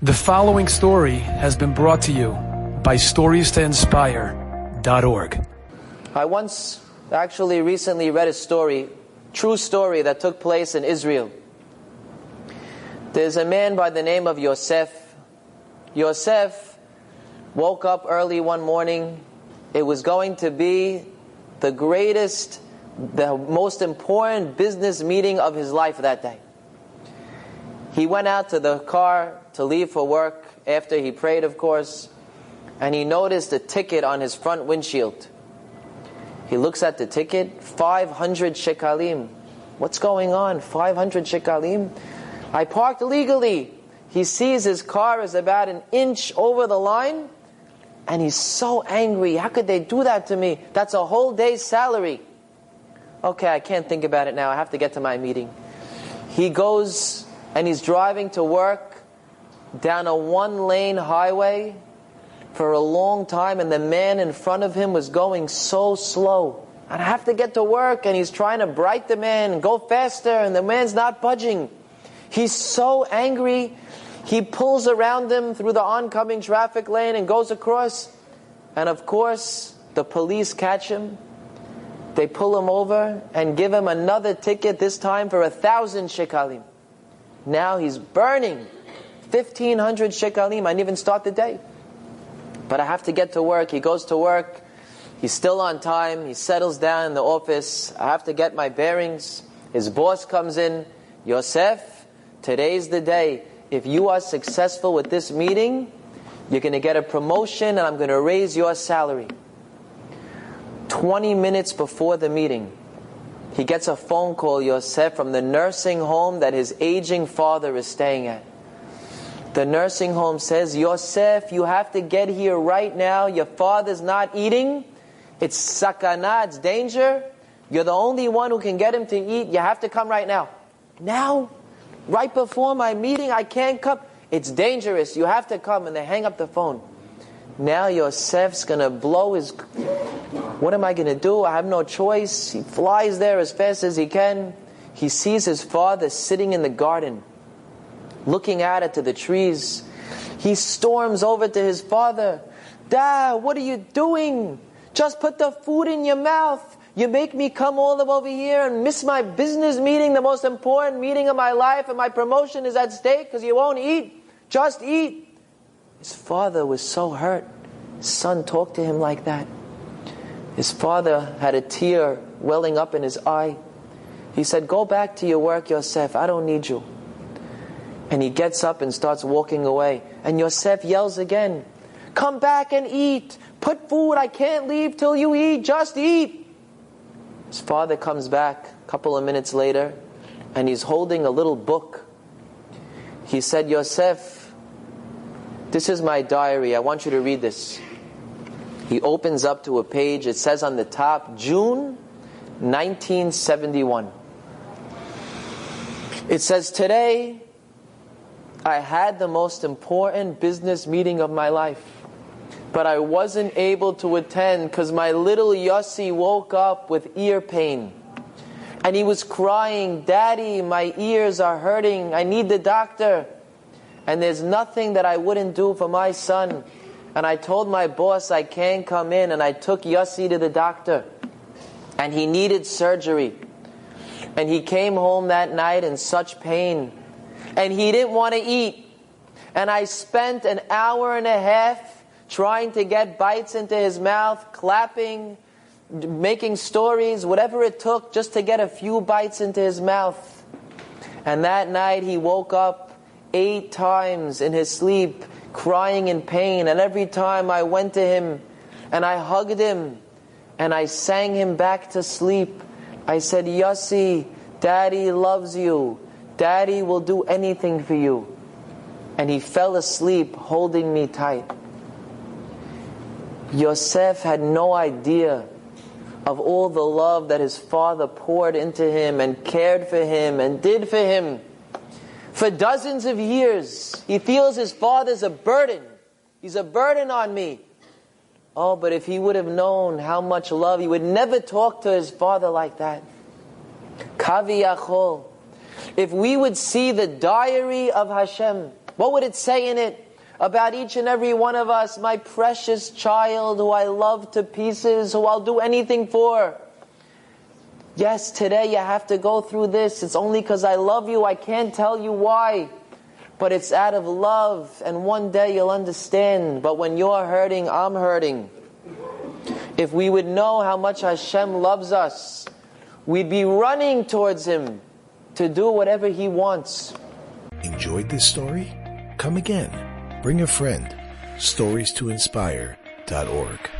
The following story has been brought to you by StoriesToInspire.org. I once recently read a story, true story that took place in Israel. There's a man by the name of Yosef. Yosef woke up early one morning. It was going to be the most important business meeting of his life that day. He went out to the car to leave for work after he prayed, of course, and he noticed a ticket on his front windshield. He looks at the ticket, 500 shekalim. What's going on? 500 shekalim? I parked illegally. He sees his car is about an inch over the line, and he's so angry. How could they do that to me? That's a whole day's salary. Okay, I can't think about it now. I have to get to my meeting. He goes and he's driving to work down a one-lane highway for a long time, and the man in front of him was going so slow. I have to get to work, and he's trying to bribe the man and go faster, and the man's not budging. He's so angry, he pulls around him through the oncoming traffic lane and goes across. And of course, the police catch him. They pull him over and give him another ticket, this time for 1,000 shekalim. Now he's burning 1,500 shekalim. I didn't even start the day. But I have to get to work. He goes to work. He's still on time. He settles down in the office. I have to get my bearings. His boss comes in. Yosef, today's the day. If you are successful with this meeting, you're going to get a promotion and I'm going to raise your salary. 20 minutes before the meeting, he gets a phone call, Yosef, from the nursing home that his aging father is staying at. The nursing home says, Yosef, you have to get here right now. Your father's not eating. It's sakana, it's danger. You're the only one who can get him to eat. You have to come right now. Now? Right before my meeting, I can't come. It's dangerous. You have to come. And they hang up the phone. Now Yosef's going to blow his... What am I going to do? I have no choice. He flies there as fast as he can. He sees his father sitting in the garden, looking out at the trees. He storms over to his father. Dad, what are you doing? Just put the food in your mouth. You make me come all the way over here and miss my business meeting, the most important meeting of my life, and my promotion is at stake because you won't eat. Just eat. His father was so hurt. His son talked to him like that. His father had a tear welling up in his eye. He said, go back to your work, Yosef. I don't need you. And he gets up and starts walking away. And Yosef yells again, come back and eat. Put food. I can't leave till you eat. Just eat. His father comes back a couple of minutes later, and he's holding a little book. He said, Yosef, this is my diary. I want you to read this. He opens up to a page. It says on the top, June 1971. It says, today, I had the most important business meeting of my life. But I wasn't able to attend because my little Yossi woke up with ear pain. And he was crying, Daddy, my ears are hurting. I need the doctor. And there's nothing that I wouldn't do for my son. And I told my boss I can't come in, and I took Yossi to the doctor. And he needed surgery. And he came home that night in such pain. And he didn't want to eat. And I spent an hour and a half trying to get bites into his mouth, clapping, making stories, whatever it took just to get a few bites into his mouth. And that night he woke up 8 times in his sleep, crying in pain. And every time I went to him and I hugged him and I sang him back to sleep, I said, Yossi, Daddy loves you. Daddy will do anything for you. And he fell asleep holding me tight. Yosef had no idea of all the love that his father poured into him and cared for him and did for him. For dozens of years, he feels his father's a burden. He's a burden on me. Oh, but if he would have known how much love, he would never talk to his father like that. Kavi Yachol. If we would see the diary of Hashem, What would it say in it about each and every one of us? My precious child who I love to pieces, who I'll do anything for. Yes, today you have to go through this. It's only because I love you. I can't tell you why. But it's out of love. And one day you'll understand. But when you're hurting, I'm hurting. If we would know how much Hashem loves us, we'd be running towards Him to do whatever He wants. Enjoyed this story? Come again. Bring a friend. StoriesToInspire.org